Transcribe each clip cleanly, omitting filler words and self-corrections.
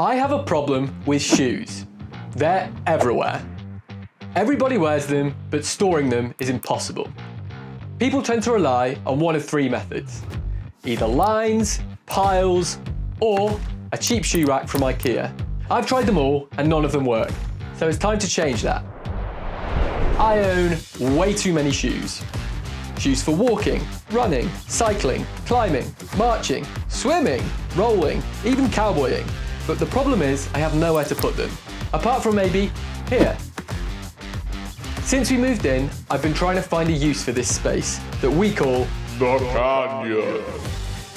I have a problem with shoes. They're everywhere. Everybody wears them, but storing them is impossible. People tend to rely on one of three methods. Either lines, piles, or a cheap shoe rack from IKEA. I've tried them all and none of them work, so it's time to change that. I own way too many shoes. Shoes for walking, running, cycling, climbing, marching, swimming, rolling, even cowboying. But the problem is I have nowhere to put them, apart from maybe here. Since we moved in, I've been trying to find a use for this space that we call the canyon.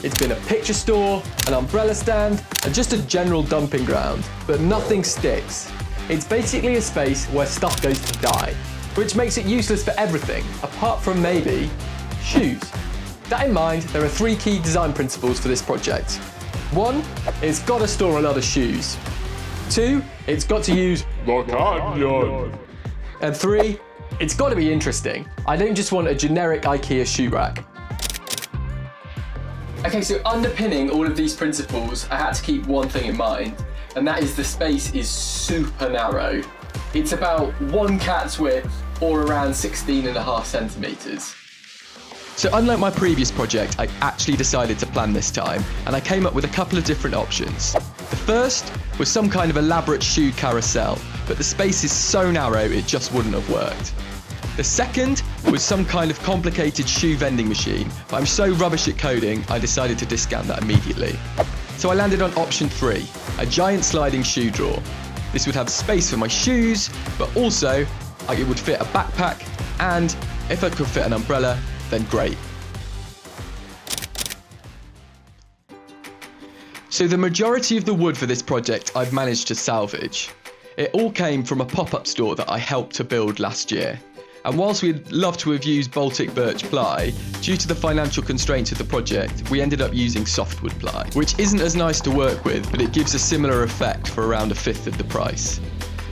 It's been a picture store, an umbrella stand, and just a general dumping ground, but nothing sticks. It's basically a space where stuff goes to die, which makes it useless for everything, apart from maybe shoes. That in mind, there are three key design principles for this project. 1, it's got to store a lot of shoes. 2, it's got to use the canyon. And 3, it's got to be interesting. I don't just want a generic IKEA shoe rack. Okay, so underpinning all of these principles, I had to keep one thing in mind, and that is the space is super narrow. It's about one cat's width, or around 16.5 centimetres. So unlike my previous project, I actually decided to plan this time, and I came up with a couple of different options. The first was some kind of elaborate shoe carousel, but the space is so narrow it just wouldn't have worked. The second was some kind of complicated shoe vending machine, but I'm so rubbish at coding, I decided to discount that immediately. So I landed on option 3, a giant sliding shoe drawer. This would have space for my shoes, but also it would fit a backpack, and if it could fit an umbrella, then great. So the majority of the wood for this project I've managed to salvage. It all came from a pop-up store that I helped to build last year. And whilst we'd love to have used Baltic birch ply, due to the financial constraints of the project, we ended up using softwood ply, which isn't as nice to work with, but it gives a similar effect for around a fifth of the price.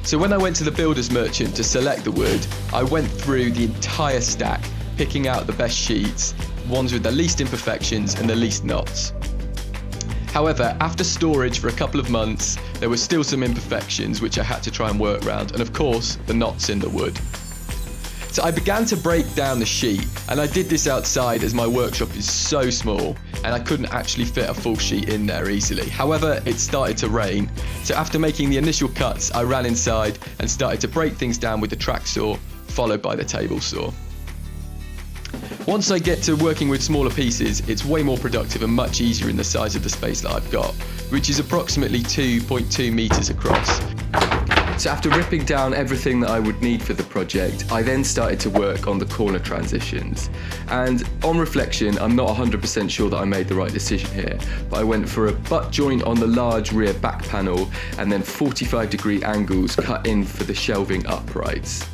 So when I went to the builder's merchant to select the wood, I went through the entire stack, picking out the best sheets, ones with the least imperfections and the least knots. However, after storage for a couple of months, there were still some imperfections which I had to try and work around, and of course, the knots in the wood. So I began to break down the sheet, and I did this outside as my workshop is so small and I couldn't actually fit a full sheet in there easily. However, it started to rain, so after making the initial cuts, I ran inside and started to break things down with the track saw, followed by the table saw. Once I get to working with smaller pieces, it's way more productive and much easier in the size of the space that I've got, which is approximately 2.2 meters across. So after ripping down everything that I would need for the project, I then started to work on the corner transitions. And on reflection, I'm not 100% sure that I made the right decision here, but I went for a butt joint on the large rear back panel and then 45-degree angles cut in for the shelving uprights.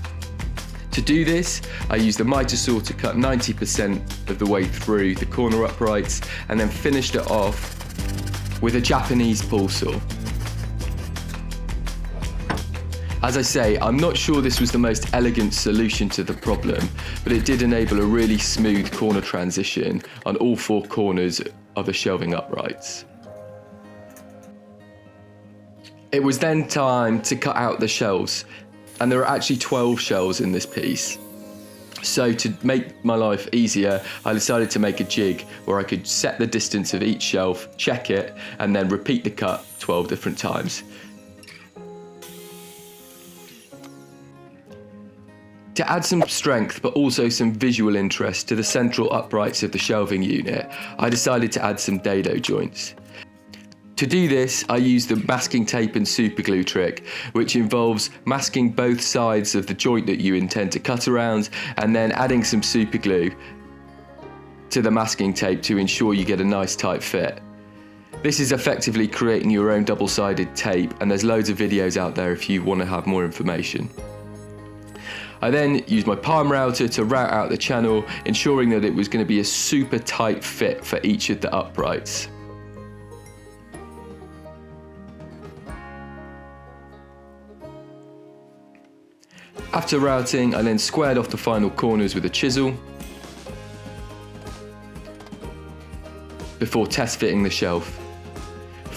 To do this, I used a miter saw to cut 90% of the way through the corner uprights and then finished it off with a Japanese pull saw. As I say, I'm not sure this was the most elegant solution to the problem, but it did enable a really smooth corner transition on all 4 corners of the shelving uprights. It was then time to cut out the shelves, and there are actually 12 shelves in this piece. So to make my life easier, I decided to make a jig where I could set the distance of each shelf, check it, and then repeat the cut 12 different times. To add some strength but also some visual interest to the central uprights of the shelving unit, I decided to add some dado joints. To do this, I used the masking tape and super glue trick, which involves masking both sides of the joint that you intend to cut around and then adding some super glue to the masking tape to ensure you get a nice tight fit. This is effectively creating your own double-sided tape, and there's loads of videos out there if you want to have more information. I then used my palm router to route out the channel, ensuring that it was going to be a super tight fit for each of the uprights. After routing, I then squared off the final corners with a chisel before test fitting the shelf.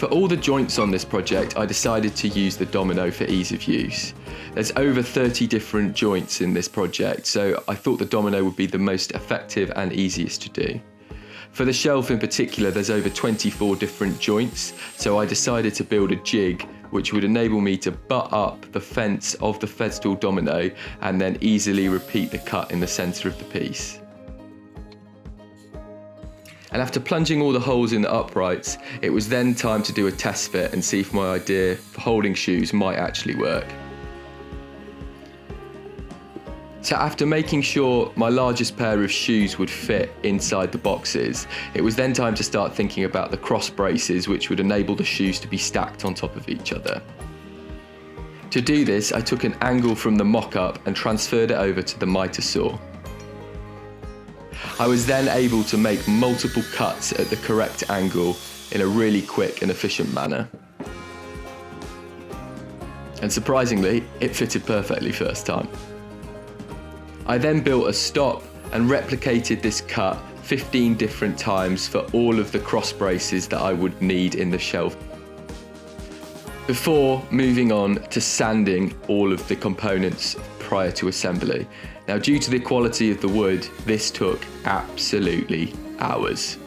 For all the joints on this project, I decided to use the domino for ease of use. There's over 30 different joints in this project, so I thought the domino would be the most effective and easiest to do. For the shelf in particular, there's over 24 different joints, so I decided to build a jig which would enable me to butt up the fence of the pedestal domino and then easily repeat the cut in the centre of the piece. And after plunging all the holes in the uprights, it was then time to do a test fit and see if my idea for holding shoes might actually work. So after making sure my largest pair of shoes would fit inside the boxes, it was then time to start thinking about the cross braces which would enable the shoes to be stacked on top of each other. To do this, I took an angle from the mock-up and transferred it over to the mitre saw. I was then able to make multiple cuts at the correct angle in a really quick and efficient manner. And surprisingly, it fitted perfectly first time. I then built a stop and replicated this cut 15 different times for all of the cross braces that I would need in the shelf, before moving on to sanding all of the components prior to assembly. Now, due to the quality of the wood, this took absolutely hours.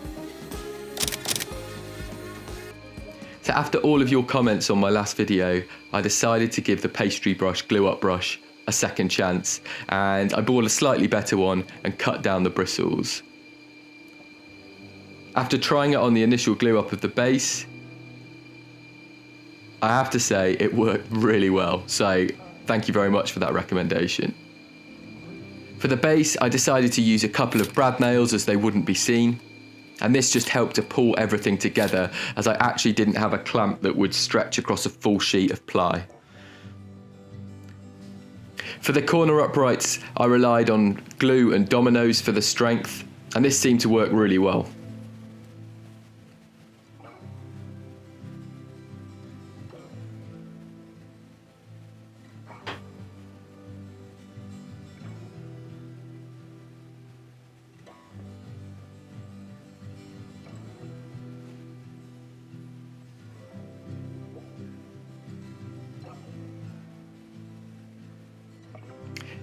So after all of your comments on my last video, I decided to give the pastry brush glue up brush a second chance, and I bought a slightly better one and cut down the bristles. After trying it on the initial glue up of the base, I have to say it worked really well, so thank you very much for that recommendation. For the base, I decided to use a couple of brad nails as they wouldn't be seen, and this just helped to pull everything together as I actually didn't have a clamp that would stretch across a full sheet of ply. For the corner uprights, I relied on glue and dominoes for the strength, and this seemed to work really well.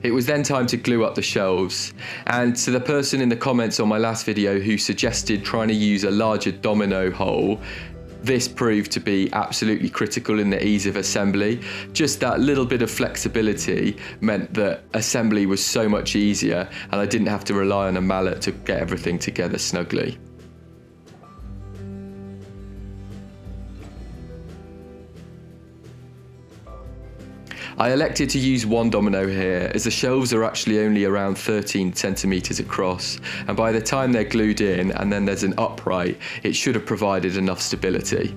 It was then time to glue up the shelves, and to the person in the comments on my last video who suggested trying to use a larger domino hole, this proved to be absolutely critical in the ease of assembly. Just that little bit of flexibility meant that assembly was so much easier, and I didn't have to rely on a mallet to get everything together snugly. I elected to use one domino here, as the shelves are actually only around 13 centimeters across, and by the time they're glued in and then there's an upright, it should have provided enough stability.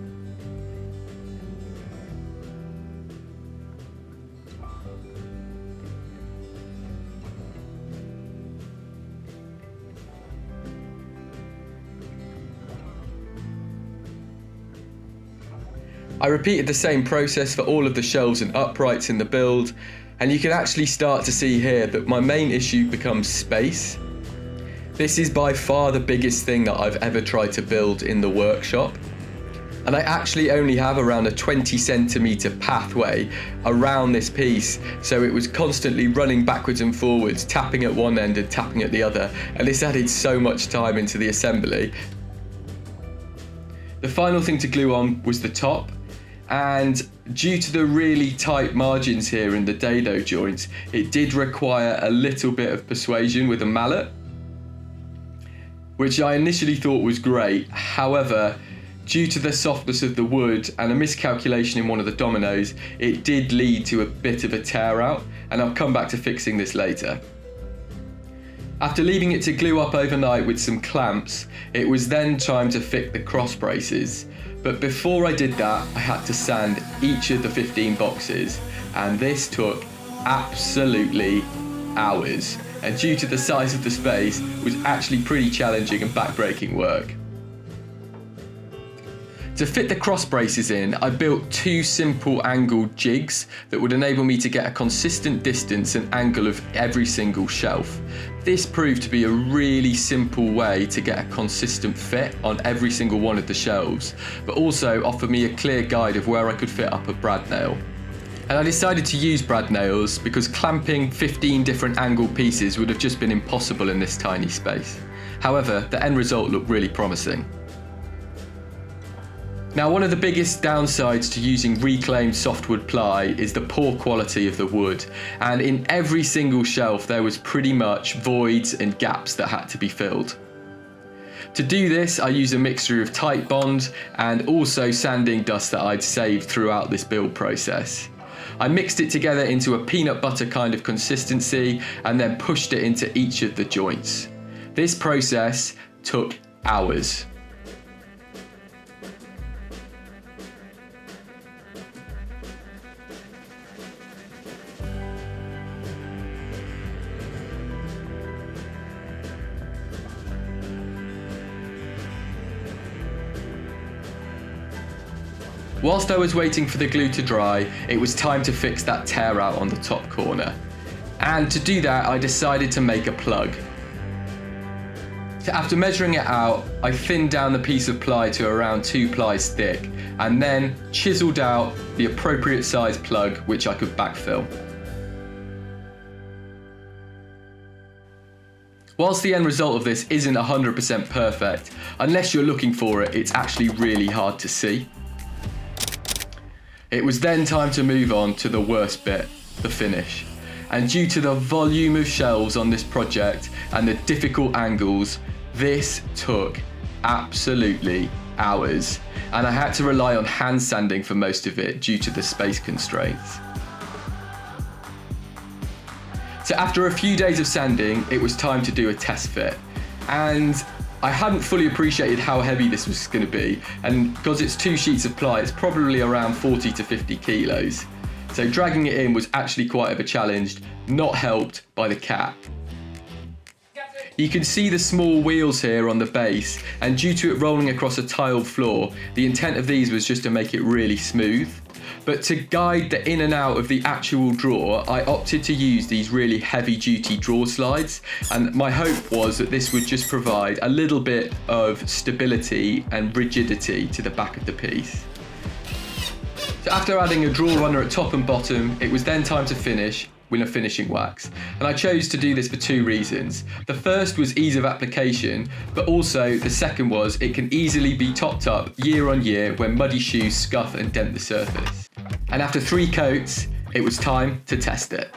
I repeated the same process for all of the shelves and uprights in the build, and you can actually start to see here that my main issue becomes space. This is by far the biggest thing that I've ever tried to build in the workshop, and I actually only have around a 20 centimeter pathway around this piece, so it was constantly running backwards and forwards, tapping at one end and tapping at the other, and this added so much time into the assembly. The final thing to glue on was the top, and due to the really tight margins here in the dado joints, it did require a little bit of persuasion with a mallet, which I initially thought was great. However, due to the softness of the wood and a miscalculation in one of the dominoes, it did lead to a bit of a tear out, and I'll come back to fixing this later. After leaving it to glue up overnight with some clamps, it was then time to fit the cross braces. But before I did that, I had to sand each of the 15 boxes, and this took absolutely hours. And due to the size of the space, it was actually pretty challenging and backbreaking work. To fit the cross braces in, I built two simple angled jigs that would enable me to get a consistent distance and angle of every single shelf. This proved to be a really simple way to get a consistent fit on every single one of the shelves, but also offered me a clear guide of where I could fit up a brad nail. And I decided to use brad nails because clamping 15 different angled pieces would have just been impossible in this tiny space. However, the end result looked really promising. Now, one of the biggest downsides to using reclaimed softwood ply is the poor quality of the wood, and in every single shelf there was pretty much voids and gaps that had to be filled. To do this, I use a mixture of tight bond and also sanding dust that I'd saved throughout this build process. I mixed it together into a peanut butter kind of consistency and then pushed it into each of the joints. This process took hours. Whilst I was waiting for the glue to dry, it was time to fix that tear out on the top corner. And to do that, I decided to make a plug. So after measuring it out, I thinned down the piece of ply to around 2 plies thick, and then chiseled out the appropriate size plug which I could backfill. Whilst the end result of this isn't 100% perfect, unless you're looking for it, it's actually really hard to see. It was then time to move on to the worst bit, the finish. And due to the volume of shelves on this project and the difficult angles, this took absolutely hours. And I had to rely on hand sanding for most of it due to the space constraints. So after a few days of sanding, it was time to do a test fit. And I hadn't fully appreciated how heavy this was going to be, and because it's 2 sheets of ply, it's probably around 40 to 50 kilos. So dragging it in was actually quite of a challenge, not helped by the cat. You can see the small wheels here on the base, and due to it rolling across a tiled floor, the intent of these was just to make it really smooth. But to guide the in and out of the actual drawer, I opted to use these really heavy duty drawer slides, and my hope was that this would just provide a little bit of stability and rigidity to the back of the piece. So after adding a drawer runner at top and bottom, it was then time to finish with a finishing wax. And I chose to do this for 2 reasons. The first was ease of application, but also the second was it can easily be topped up year on year when muddy shoes scuff and dent the surface. And after 3 coats, it was time to test it.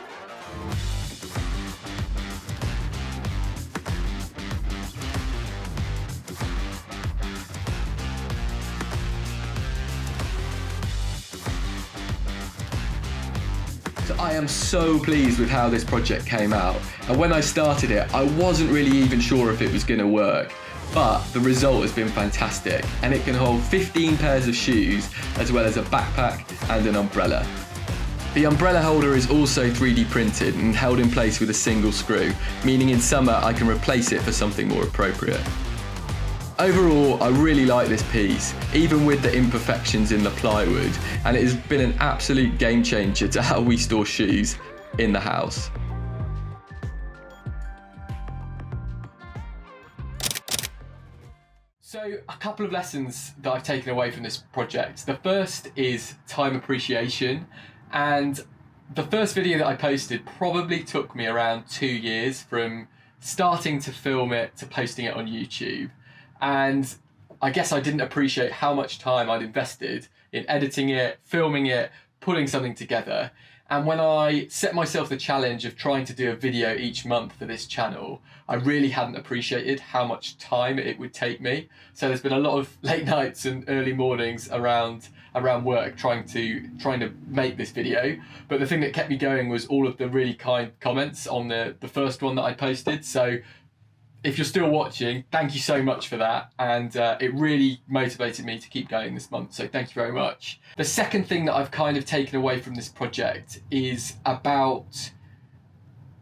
So I am so pleased with how this project came out. And when I started it, I wasn't really even sure if it was going to work. But the result has been fantastic, and it can hold 15 pairs of shoes as well as a backpack and an umbrella. The umbrella holder is also 3D printed and held in place with a single screw, meaning in summer I can replace it for something more appropriate. Overall, I really like this piece, even with the imperfections in the plywood, and it has been an absolute game changer to how we store shoes in the house. So a couple of lessons that I've taken away from this project. The first is time appreciation, and the first video that I posted probably took me around 2 years from starting to film it to posting it on YouTube. And I guess I didn't appreciate how much time I'd invested in editing it, filming it, putting something together. And when I set myself the challenge of trying to do a video each month for this channel, I really hadn't appreciated how much time it would take me. So there's been a lot of late nights and early mornings around work trying to make this video. But the thing that kept me going was all of the really kind comments on the first one that I posted. So if you're still watching, thank you so much for that, and it really motivated me to keep going this month, so thank you very much. The second thing that I've kind of taken away from this project is about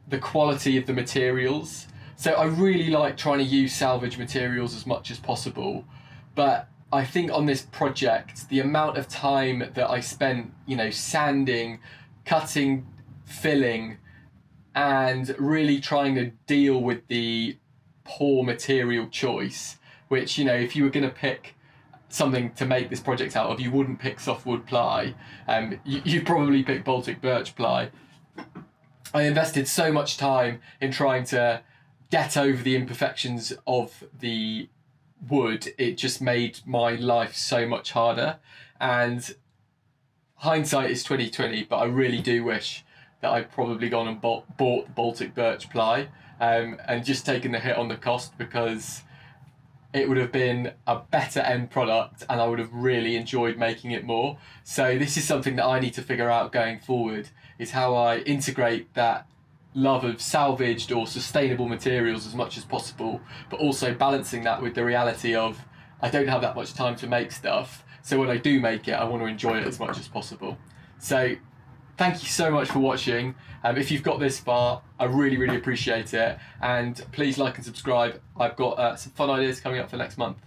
the quality of the materials. So I really like trying to use salvage materials as much as possible, but I think on this project, the amount of time that I spent, sanding, cutting, filling, and really trying to deal with the poor material choice, which, if you were going to pick something to make this project out of, you wouldn't pick softwood ply. You'd probably pick Baltic birch ply. I invested so much time in trying to get over the imperfections of the wood. It just made my life so much harder. And hindsight is 2020, but I really do wish that I'd probably gone and bought the Baltic birch ply, and just taken the hit on the cost, because it would have been a better end product and I would have really enjoyed making it more. So this is something that I need to figure out going forward, is how I integrate that love of salvaged or sustainable materials as much as possible, but also balancing that with the reality of I don't have that much time to make stuff. So when I do make it, I want to enjoy it as much as possible. So thank you so much for watching. If you've got this far, I really, really appreciate it. And please like and subscribe. I've got some fun ideas coming up for next month.